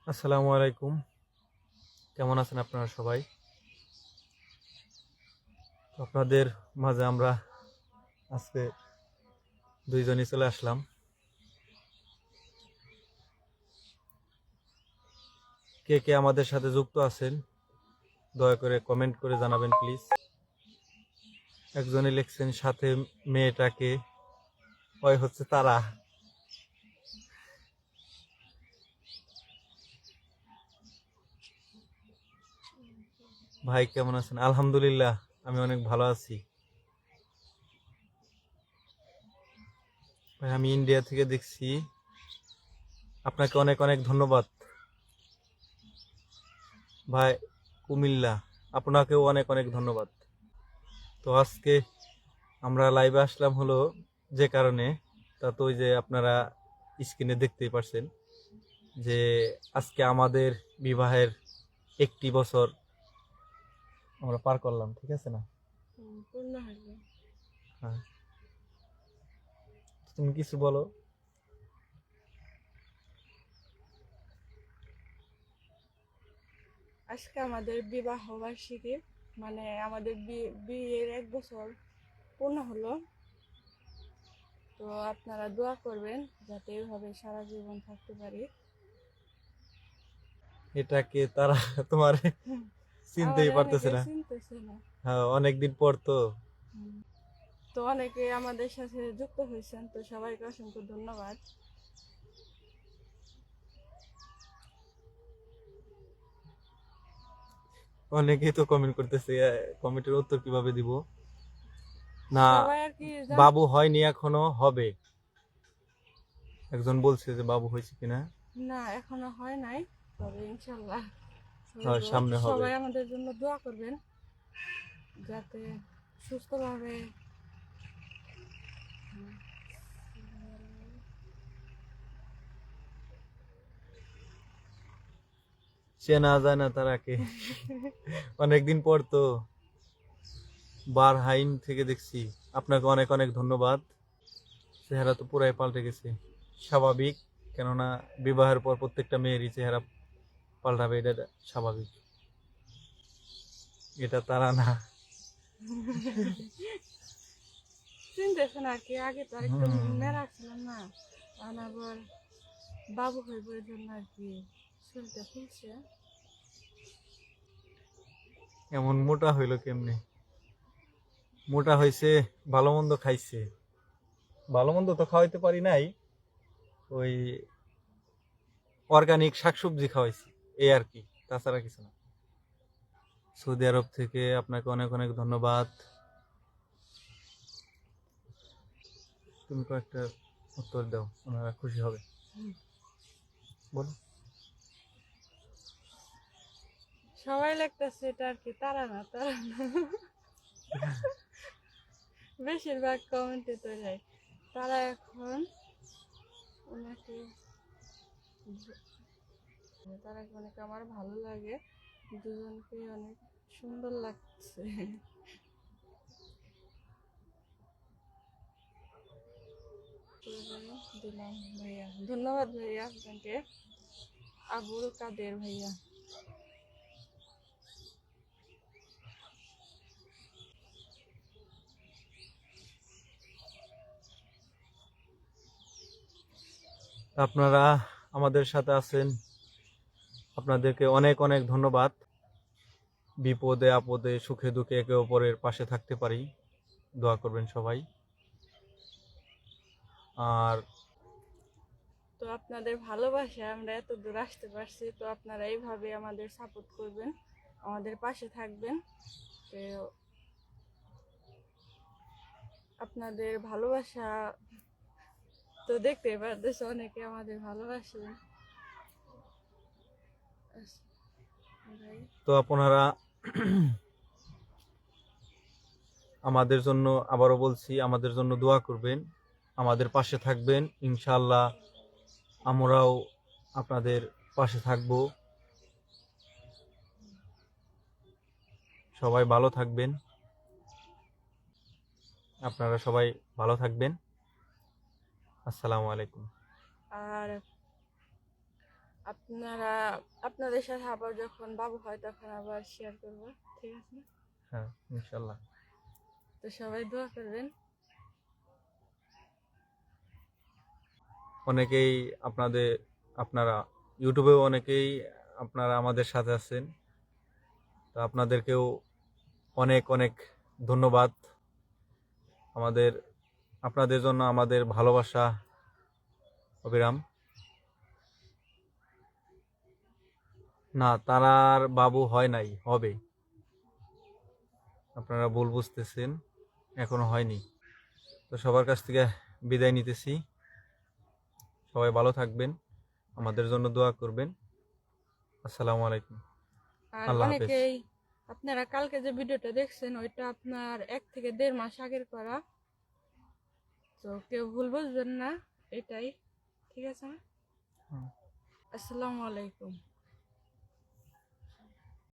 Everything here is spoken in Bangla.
আসসালামু আলাইকুম। কেমন আছেন আপনারা সবাই? আপনাদের মাঝে আমরা আজকে দুইজনই চলে আসলাম। কে কে আমাদের সাথে যুক্ত আছেন দয়া করে কমেন্ট করে জানাবেন প্লিজ। একজনে লিখছেন সাথে মেয়েটাকে, ওই হচ্ছে তারা। ভাই কেমন আছেন? আলহামদুলিল্লাহ, আমি অনেক ভালো আছি। ভাই আমি ইন্ডিয়া থেকে দেখছি, আপনাকে অনেক অনেক ধন্যবাদ। ভাই কুমিল্লা, আপনাকেও অনেক অনেক ধন্যবাদ। তো আজকে আমরা লাইভে আসলাম হলো যে কারণে, তা তো ওই যে আপনারা স্ক্রিনে দেখতেই পারছেন যে আজকে আমাদের বিবাহের 1 বছর আমরা পার করলাম, ঠিক আছে না? পূর্ণ হলো। হ্যাঁ, তুমি কিছু বলো। আজকে আমাদের বিবাহ বার্ষিকী, মানে আমাদের বিয়ের 1 বছর পূর্ণ হলো। তো আপনারা দোয়া করবেন যাতে এইভাবে সারা জীবন থাকতে পারি। এটাকে তারা তোমার আমার চিনতেই অনেকে পারতেছে না। চিনতেছে না। হ্যাঁ, অনেকদিন পর তো। হুম। তো অনেকে আমাদের সাথে যুক্ত হয়েছেন, তো সবাইকে অসংখ্য ধন্যবাদ। অনেকেই তো কমেন্ট করতেছে, কমেন্টের উত্তর কিভাবে দিব? না, সবাই আর কি বাবু হয়নি এখনো, হবে। একজন বলছে যে বাবু হয়েছে কিনা। না, এখনো হয় নাই, তবে ইনশাল্লাহ হ্যাঁ, হইব। সামনে হবে। সবাই আমাদের জন্য দোয়া করবেন যাতে সুস্থভাবে। চেনা যায় না তারাকে, অনেকদিন পর তো। বারহাইন থেকে দেখছি, আপনাকে অনেক অনেক ধন্যবাদ। চেহারা তো পুরাই পাল্টে গেছে, স্বাভাবিক। কেননা বিবাহের পর প্রত্যেকটা মেয়েরই চেহারা পাল্টাবে, এটা স্বাভাবিক। এটা তারা না। চিনতেছেন আর কি, আগে তো আরেকটু হুম, মেরা ছিলাম না, তখন আবার বাবু হইব এর জন্য আর কি শরীরটা ফুলছে। এমন মোটা হইলো কেমনে? মোটা হয়েছে, ভালো মন্দ খাইছে। ভালো মন্দ তো খাওয়াইতে পারি নাই, ওই অর্গানিক শাকসবজি খাওয়াইছি, এই আর কি, তাছাড়া কিছু না। সৌদি আরব থেকে আপনাকে অনেক অনেক ধন্যবাদ। তুমি কয়েকটা উত্তর দাও, ওনারা খুশি হবে। বলো। সবাই লাগতেছে এটা আর কি, তারা না তারা না। বেশিরভাগ কমেন্টে তো যাই তারা। এখন ওনাকে তারাকে অনেক আমার ভালো লাগে, দুজনকে অনেক সুন্দর লাগছে। দিলাম ভাইয়া, ধন্যবাদ ভাইয়া আপনাকে। আবুল কাদের ভাইয়া। আপনারা আমাদের সাথে আছেন, আপনাদেরকে অনেক অনেক ধন্যবাদ। বিপদে আপদে সুখে দুঃখে একে অপরের পাশে থাকতে পারি, দোয়া করবেন সবাই। আর তো আপনাদের ভালোবাসায় আমরা এত দূর আসতে পারছি, তো আপনারা এইভাবে আমাদের সাপোর্ট করবেন, আমাদের পাশে থাকবেন। তো আপনাদের ভালোবাসা তো দেখতেই পারতেছে, অনেকে আমাদের ভালোবাসেন। ভাই তো আপনারা আমাদের জন্য, আবারও বলছি, আমাদের জন্য দোয়া করবেন, আমাদের পাশে থাকবেন। ইনশাআল্লাহ আমরাও আপনাদের পাশে থাকব। সবাই ভালো থাকবেন, আপনারা সবাই ভালো থাকবেন। আসসালামু আলাইকুম। আর আপনারা আপনাদের সাথে আবার যখন বাবু হয় তখন আবার শেয়ার করবো, ঠিক আছে? হ্যাঁ, ইনশাল্লাহ। তো সবাই দোয়া করবেন। অনেকেই আপনারা ইউটিউবেও অনেকেই আপনারা আমাদের সাথে আছেন, তো আপনাদেরকেও অনেক অনেক ধন্যবাদ। আপনাদের জন্য আমাদের ভালোবাসা অবিরাম। না, তারার বাবু হয় নাই, হবে। আপনারা ভুল বুঝতেছেন, এখনো হয়নি। তো সবার কাছ থেকে বিদায় নিতেছি। সবাই ভালো থাকবেন, আমাদের জন্য দোয়া করবেন। আসসালামু আলাইকুম। আর আল্লাহ হাফেজ। অনেকেই আপনারা কালকে যে ভিডিওটা দেখছেন ওইটা আপনার 1 থেকে 1.5 মাস আগের করা, তো কেউ ভুল বুঝবেন না, এটাই, ঠিক আছে? হুম। আসসালামু আলাইকুম।